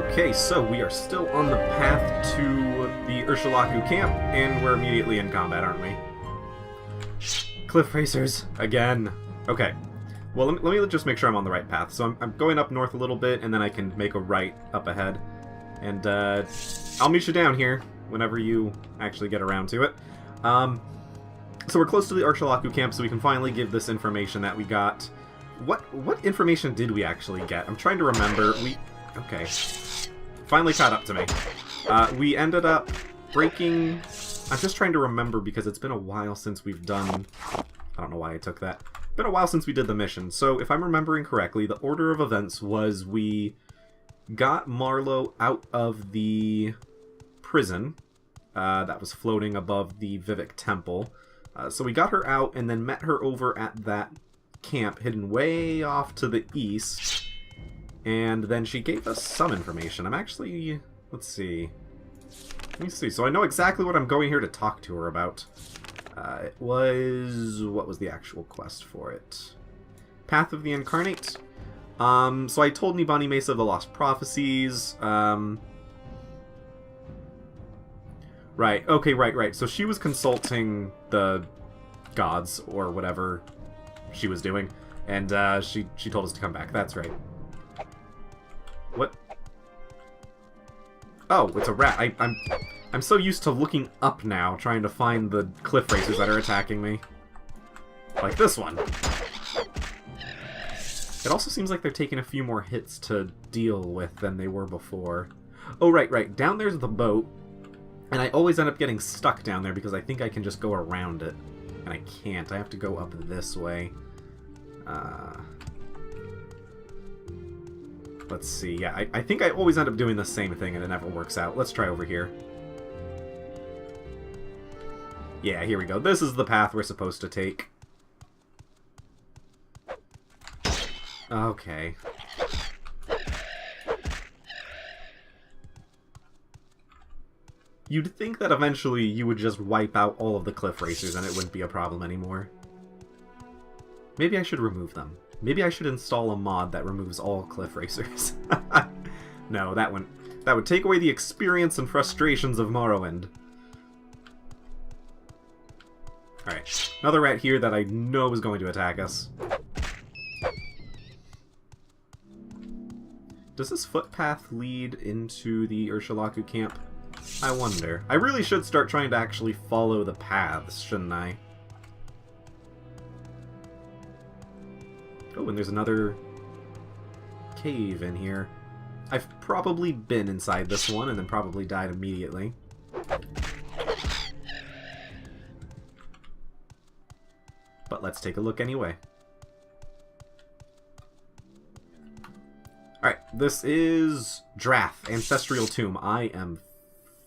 Okay, so we are still on the path to the Urshilaku camp, and we're immediately in combat, aren't we? Cliff racers, again. Okay, well, let me just make sure I'm on the right path. So I'm going up north a little bit, and then I can make a right up ahead. And I'll meet you down here whenever you actually get around to it. So we're close to the Urshilaku camp, so we can finally give this information that we got. What information did we actually get? I'm trying to remember. Okay. Finally caught up to me. We ended up breaking... I'm just trying to remember because it's been a while since we've done... I don't know why I took that. It's been a while since we did the mission. So if I'm remembering correctly, the order of events was we got Marlowe out of the prison that was floating above the Vivek Temple. So we got her out and then met her over at that camp hidden way off to the east. And then she gave us some information. I'm actually... Let's see. Let me see. So I know exactly what I'm going here to talk to her about. It was... What was the actual quest for it? Path of the Incarnate. So I told Nibani Mesa of the Lost Prophecies. Right. Okay, right. So she was consulting the gods, or whatever she was doing. And she told us to come back. That's right. What? Oh, it's a rat. I'm so used to looking up now, trying to find the cliff racers that are attacking me. Like this one. It also seems like they're taking a few more hits to deal with than they were before. Oh, right. Down there's the boat. And I always end up getting stuck down there because I think I can just go around it. And I can't. I have to go up this way. Let's see. Yeah, I think I always end up doing the same thing and it never works out. Let's try over here. Yeah, here we go. This is the path we're supposed to take. Okay. You'd think that eventually you would just wipe out all of the cliff racers and it wouldn't be a problem anymore. Maybe I should remove them. Maybe I should install a mod that removes all cliff racers. No, that would take away the experience and frustrations of Morrowind. Alright, another rat here that I know is going to attack us. Does this footpath lead into the Urshilaku camp? I wonder. I really should start trying to actually follow the paths, shouldn't I? Oh, and there's another cave in here. I've probably been inside this one and then probably died immediately. But let's take a look anyway. Alright, this is Drath, Ancestral Tomb. I am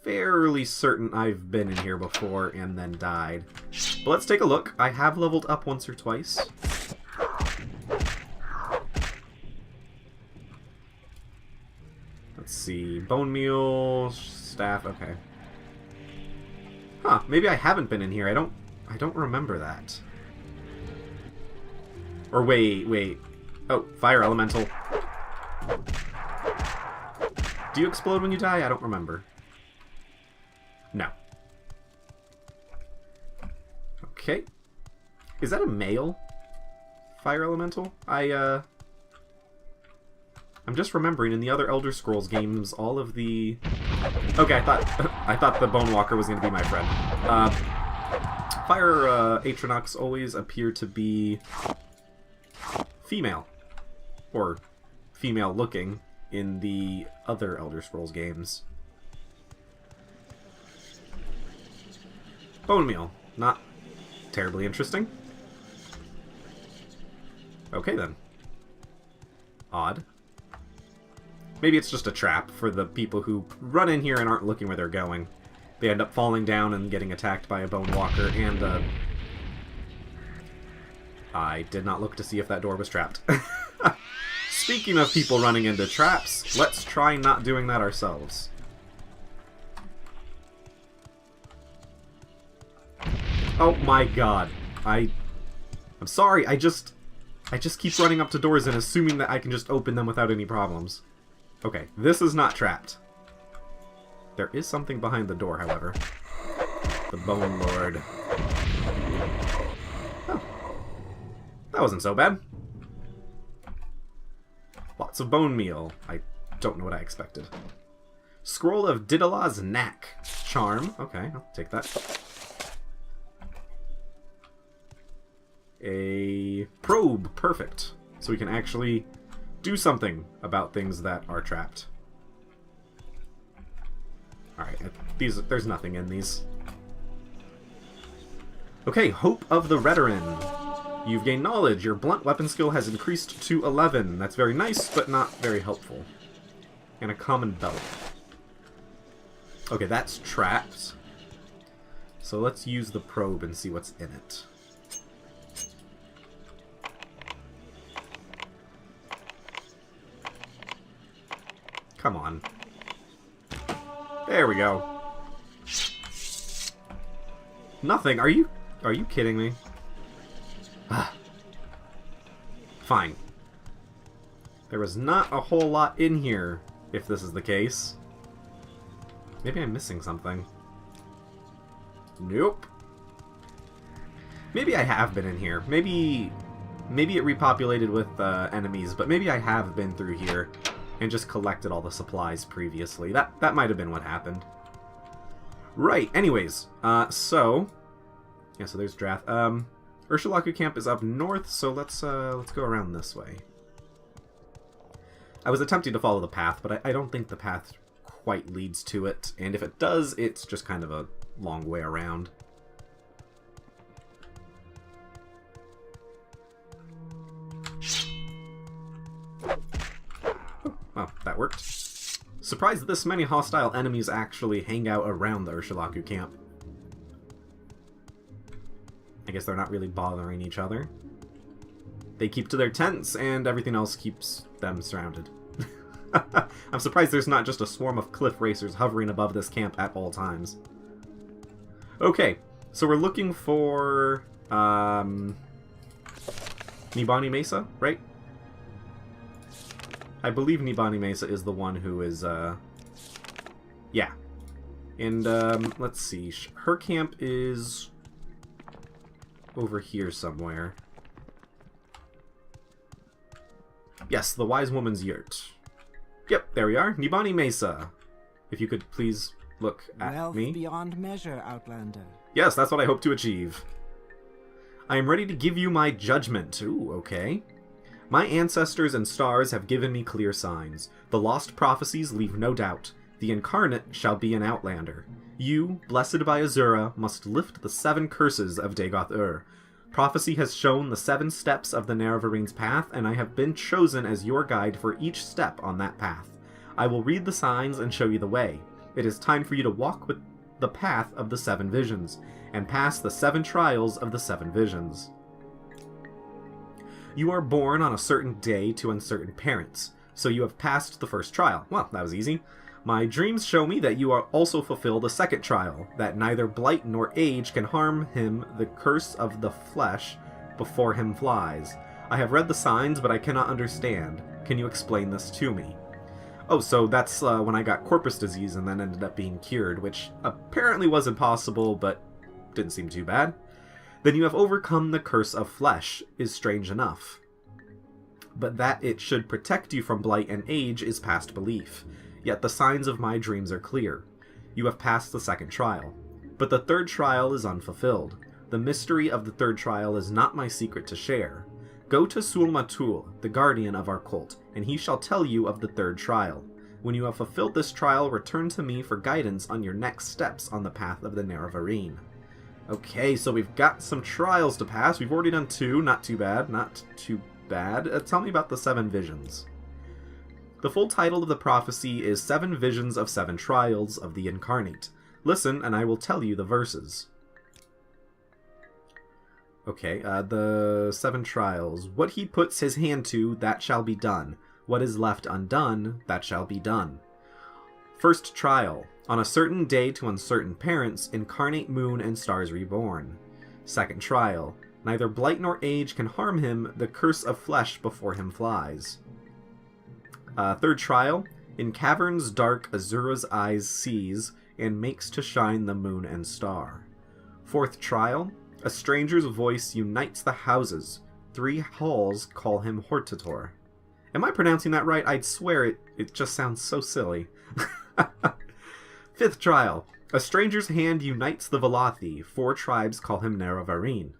fairly certain I've been in here before and then died. But let's take a look. I have leveled up once or twice. Let's see. Bone meal, staff, okay. Huh, maybe I haven't been in here. I don't remember that. Or wait. Oh, fire elemental. Do you explode when you die? I don't remember. No. Okay. Is that a male fire elemental? I'm just remembering in the other Elder Scrolls games, all of the... Okay, I thought the Bone Walker was going to be my friend. Fire Atronachs always appear to be female. Or female-looking in the other Elder Scrolls games. Bone meal. Not terribly interesting. Okay, then. Odd. Maybe it's just a trap for the people who run in here and aren't looking where they're going. They end up falling down and getting attacked by a Bone Walker, and I did not look to see if that door was trapped. Speaking of people running into traps, let's try not doing that ourselves. Oh my god. I'm sorry, I just keep running up to doors and assuming that I can just open them without any problems. Okay, this is not trapped. There is something behind the door, however. The Bone Lord. Oh. That wasn't so bad. Lots of bone meal. I don't know what I expected. Scroll of Didala's Knack. Charm. Okay, I'll take that. A probe. Perfect. So we can actually do something about things that are trapped. Alright, there's nothing in these. Okay, Hope of the Veteran. You've gained knowledge. Your blunt weapon skill has increased to 11. That's very nice, but not very helpful. And a common belt. Okay, that's trapped. So let's use the probe and see what's in it. Come on. There we go. Nothing. Are you kidding me? Fine. There was not a whole lot in here, if this is the case. Maybe I'm missing something. Nope. Maybe I have been in here. Maybe it repopulated with enemies, but maybe I have been through here and just collected all the supplies previously. That might have been what happened. Right, anyways, so there's Drath. Urshilaku camp is up north, so let's go around this way. I was attempting to follow the path, but I don't think the path quite leads to it, and if it does, it's just kind of a long way around. Oh, that worked. Surprised that this many hostile enemies actually hang out around the Urshilaku camp. I guess they're not really bothering each other. They keep to their tents, and everything else keeps them surrounded. I'm surprised there's not just a swarm of cliff racers hovering above this camp at all times. Okay, so we're looking for Nibani Mesa, right? I believe Nibani Mesa is the one who is, yeah. And, let's see. Her camp is over here somewhere. Yes, the Wise Woman's Yurt. Yep, there we are. Nibani Mesa. If you could please look at Wealth me. beyond measure, Outlander. Yes, that's what I hope to achieve. I am ready to give you my judgment. Ooh, okay. My ancestors and stars have given me clear signs. The lost prophecies leave no doubt. The incarnate shall be an outlander. You, blessed by Azura, must lift the 7 curses of Dagoth-Ur. Prophecy has shown the 7 steps of the Nerevarin's path, and I have been chosen as your guide for each step on that path. I will read the signs and show you the way. It is time for you to walk with the path of the 7 visions, and pass the 7 trials of the 7 visions. You are born on a certain day to uncertain parents, so you have passed the first trial. Well, that was easy. My dreams show me that you are also fulfill the second trial, that neither blight nor age can harm him, the curse of the flesh before him flies. I have read the signs, but I cannot understand. Can you explain this to me? Oh, so that's when I got corpus disease and then ended up being cured, which apparently was impossible, but didn't seem too bad. Then you have overcome the curse of flesh, is strange enough. But that it should protect you from blight and age is past belief. Yet the signs of my dreams are clear. You have passed the second trial. But the third trial is unfulfilled. The mystery of the third trial is not my secret to share. Go to Sul-Matul, the guardian of our cult, and he shall tell you of the third trial. When you have fulfilled this trial, return to me for guidance on your next steps on the path of the Nerevarine. Okay, so we've got some trials to pass. We've already done 2. Not too bad. Not too bad. Tell me about the 7 visions. The full title of the prophecy is 7 Visions of 7 Trials of the Incarnate. Listen, and I will tell you the verses. Okay, the 7 trials. What he puts his hand to, that shall be done. What is left undone, that shall be done. First trial. On a certain day to uncertain parents, incarnate moon and stars reborn. Second trial. Neither blight nor age can harm him, the curse of flesh before him flies. Third trial. In caverns dark Azura's eyes sees, and makes to shine the moon and star. Fourth trial, a stranger's voice unites the houses. 3 halls call him Hortator. Am I pronouncing that right? I'd swear it just sounds so silly. Fifth trial, a stranger's hand unites the Velothi. 4 tribes call him Nerevarine.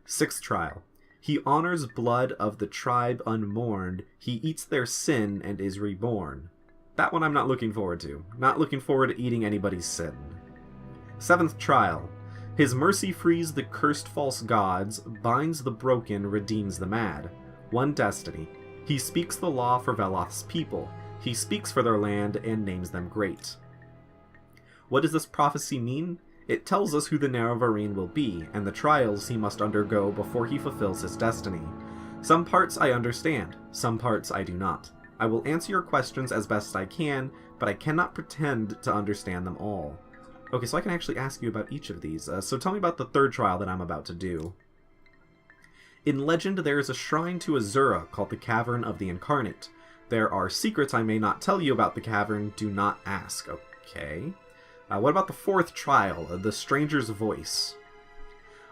Sixth trial, he honors blood of the tribe unmourned. He eats their sin and is reborn. That one I'm not looking forward to. Not looking forward to eating anybody's sin. Seventh trial, his mercy frees the cursed false gods, binds the broken, redeems the mad. 1 destiny, he speaks the law for Veloth's people. He speaks for their land and names them great. What does this prophecy mean? It tells us who the Nerevarine will be, and the trials he must undergo before he fulfills his destiny. Some parts I understand, some parts I do not. I will answer your questions as best I can, but I cannot pretend to understand them all. Okay, so I can actually ask you about each of these. So tell me about the third trial that I'm about to do. In legend, there is a shrine to Azura called the Cavern of the Incarnate. There are secrets I may not tell you about the cavern. Do not ask. Okay. What about the fourth trial, the Stranger's Voice?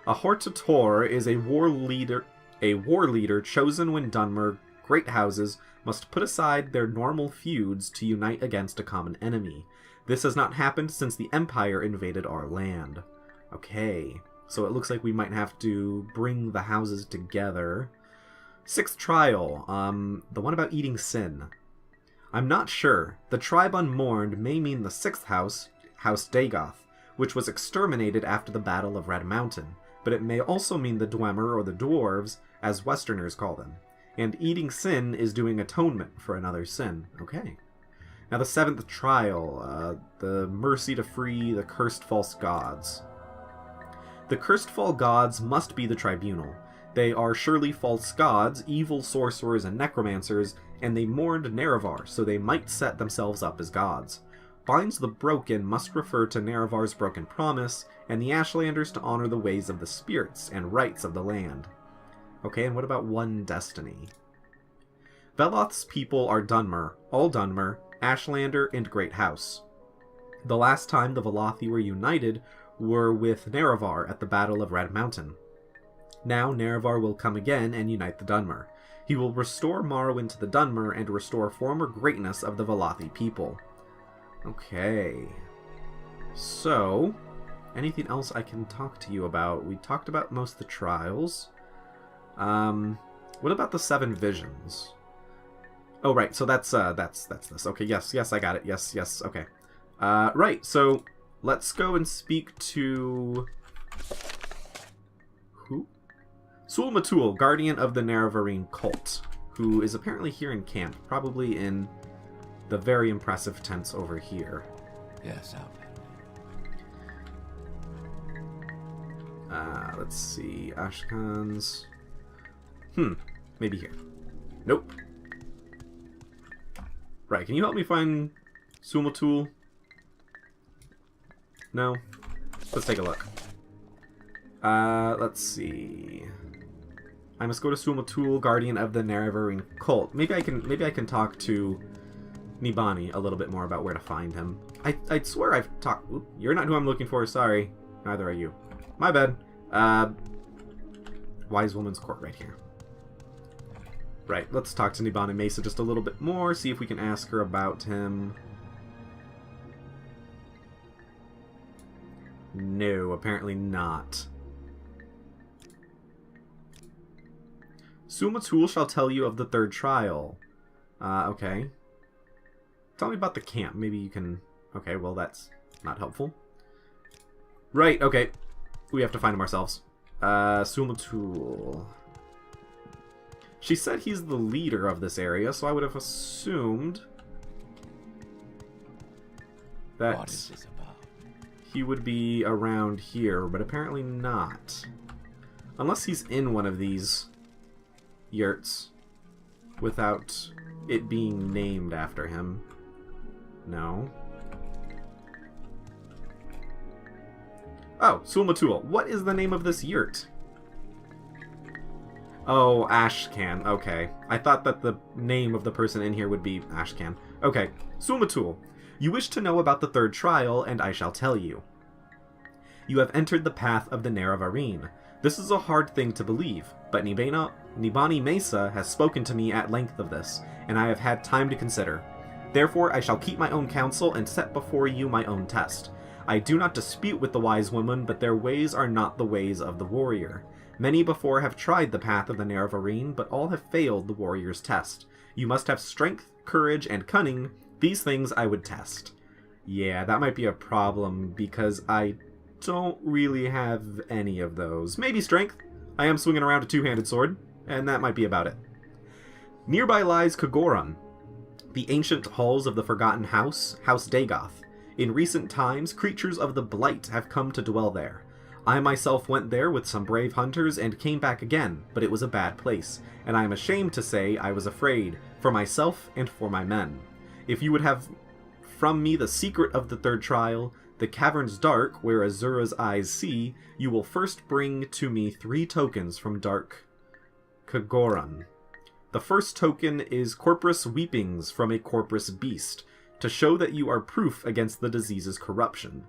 A Hortator is a war leader chosen when Dunmer, great houses, must put aside their normal feuds to unite against a common enemy. This has not happened since the Empire invaded our land. Okay, so it looks like we might have to bring the houses together. Sixth trial, the one about eating sin. I'm not sure. The tribe unmourned may mean the sixth house, House Dagoth, which was exterminated after the Battle of Red Mountain, but it may also mean the Dwemer or the Dwarves, as Westerners call them. And eating sin is doing atonement for another sin. Okay. Now the seventh trial, the mercy to free the cursed false gods. The cursed false gods must be the tribunal. They are surely false gods, evil sorcerers and necromancers, and they mourned Nerevar, so they might set themselves up as gods. Binds the broken must refer to Nerevar's broken promise, and the Ashlanders to honor the ways of the spirits and rights of the land. Okay, and what about 1 destiny? Veloth's people are Dunmer, all Dunmer, Ashlander, and Great House. The last time the Velothi were united were with Nerevar at the Battle of Red Mountain. Now Nerevar will come again and unite the Dunmer. He will restore Morrowind to the Dunmer and restore former greatness of the Velothi people. Okay. So, anything else I can talk to you about? We talked about most of the trials. What about the 7 visions? Oh, right, so that's this. Okay, yes, I got it. Yes, okay. Right, so let's go and speak to... who? Sul-Matul, guardian of the Nerevarine cult, who is apparently here in camp, probably in the very impressive tents over here. Yes, Outlander. Let's see, Ashkan's... maybe here. Nope. Right, can you help me find Sul-Matul? No? Let's take a look. Let's see. I must go to Sul-Matul, guardian of the Nerevarine cult. Maybe I can talk to Nibani a little bit more about where to find him. I'd swear I've talked... Oop, you're not who I'm looking for, sorry. Neither are you. My bad. Wise Woman's Court right here. Right, let's talk to Nibani Mesa just a little bit more, see if we can ask her about him. No, apparently not. Sul-Matul shall tell you of the 3rd trial. Okay. Tell me about the camp. Maybe you can... Okay, well that's not helpful. Right, okay. We have to find him ourselves. Sul-Matul. She said he's the leader of this area, so I would have assumed that What is this about? he would be around here, but apparently not. Unless he's in one of these yurts without it being named after him. No. Oh, Sul-Matul. What is the name of this yurt? Oh, Ashcan. Okay. I thought that the name of the person in here would be Ashcan. Okay, Sumatul, you wish to know about the third trial, and I shall tell you. You have entered the path of the Nair of Areen. This is a hard thing to believe, but Nibani Mesa has spoken to me at length of this, and I have had time to consider. Therefore I shall keep my own counsel and set before you my own test. I do not dispute with the wise woman, but their ways are not the ways of the warrior. Many before have tried the path of the Nair of Areen, but all have failed the warrior's test. You must have strength, courage, and cunning. These things I would test. Yeah, that might be a problem, because I don't really have any of those. Maybe strength. I am swinging around a two-handed sword, and that might be about it. Nearby lies Kogoran, the ancient halls of the Forgotten House, House Dagoth. In recent times, creatures of the Blight have come to dwell there. I myself went there with some brave hunters and came back again, but it was a bad place, and I am ashamed to say I was afraid, for myself and for my men. If you would have from me the secret of the third trial, the caverns dark, where Azura's eyes see, you will first bring to me 3 tokens from Dark Kogoran. The first token is Corpus Weepings from a Corpus Beast, to show that you are proof against the disease's corruption.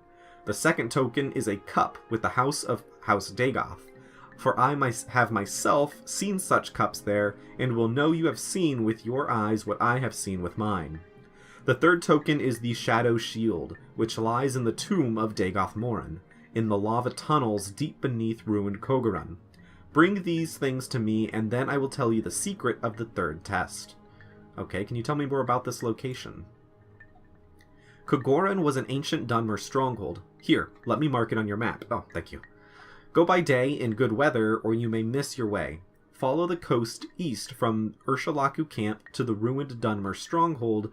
The second token is a cup with the house of House Dagoth, for I have myself seen such cups there, and will know you have seen with your eyes what I have seen with mine. The third token is the Shadow Shield, which lies in the tomb of Dagoth Morin, in the lava tunnels deep beneath ruined Kogoran. Bring these things to me, and then I will tell you the secret of the third test. Okay, can you tell me more about this location? Kogoran was an ancient Dunmer stronghold. Here, let me mark it on your map. Oh, thank you. Go by day in good weather, or you may miss your way. Follow the coast east from Urshilaku camp to the ruined Dunmer stronghold,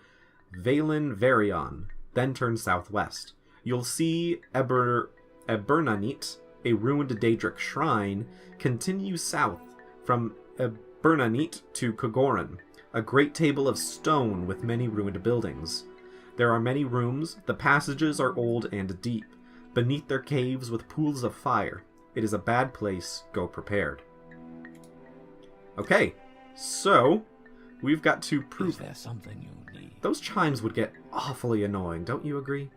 Vvardenfell, then turn southwest. You'll see Ebernanit, a ruined Daedric shrine. Continue south from Ebernanit to Kogoran, a great table of stone with many ruined buildings. There are many rooms, the passages are old and deep, beneath their caves with pools of fire. It is a bad place, go prepared. Okay, so we've got to prove... Is there something you need? Those chimes would get awfully annoying, don't you agree?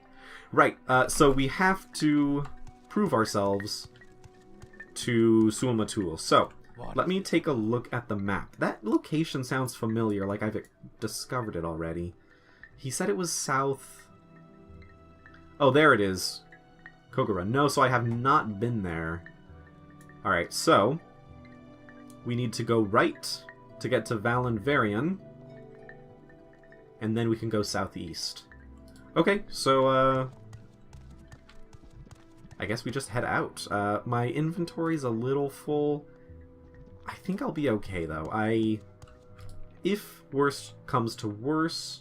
Right, so we have to prove ourselves to Sumatul. So, let me take a look at the map. That location sounds familiar, like I've discovered it already. He said it was south... Oh, there it is. Kogoran. No, so I have not been there. Alright, so we need to go right to get to Vvardenfell, and then we can go southeast. Okay, so I guess we just head out. My inventory's a little full. I think I'll be okay, though. If worse comes to worse,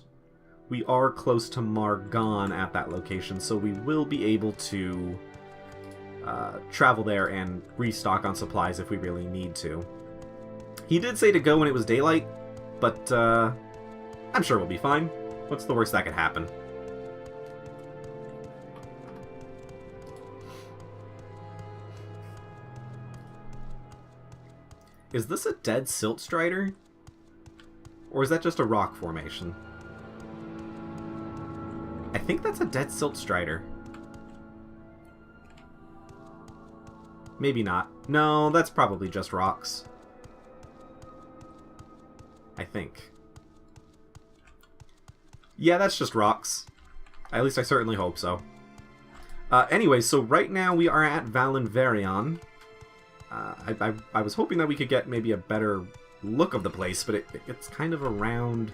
we are close to Margon at that location, so we will be able to travel there and restock on supplies if we really need to. He did say to go when it was daylight, but I'm sure we'll be fine. What's the worst that could happen? Is this a dead silt strider? Or is that just a rock formation? I think that's a dead silt strider. Maybe not. No, that's probably just rocks. I think. Yeah, that's just rocks. At least I certainly hope so. Anyway, so right now we are at Vvardenfell. I was hoping that we could get maybe a better look of the place, but it's kind of around,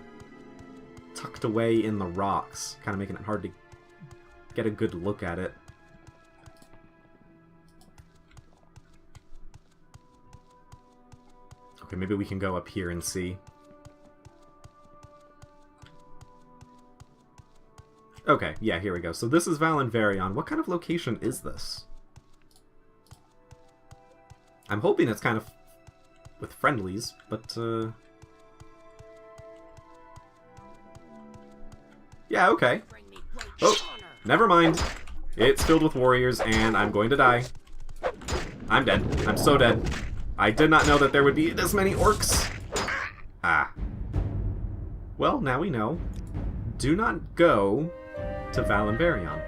tucked away in the rocks, kind of making it hard to get a good look at it. Okay, maybe we can go up here and see. Okay, yeah, here we go. So this is Vvardenfell. What kind of location is this? I'm hoping it's kind of with friendlies, but yeah, okay. Oh, never mind. It's filled with warriors, and I'm going to die. I'm dead. I'm so dead. I did not know that there would be this many orcs. Ah. Well, now we know. do not go to Valenberion.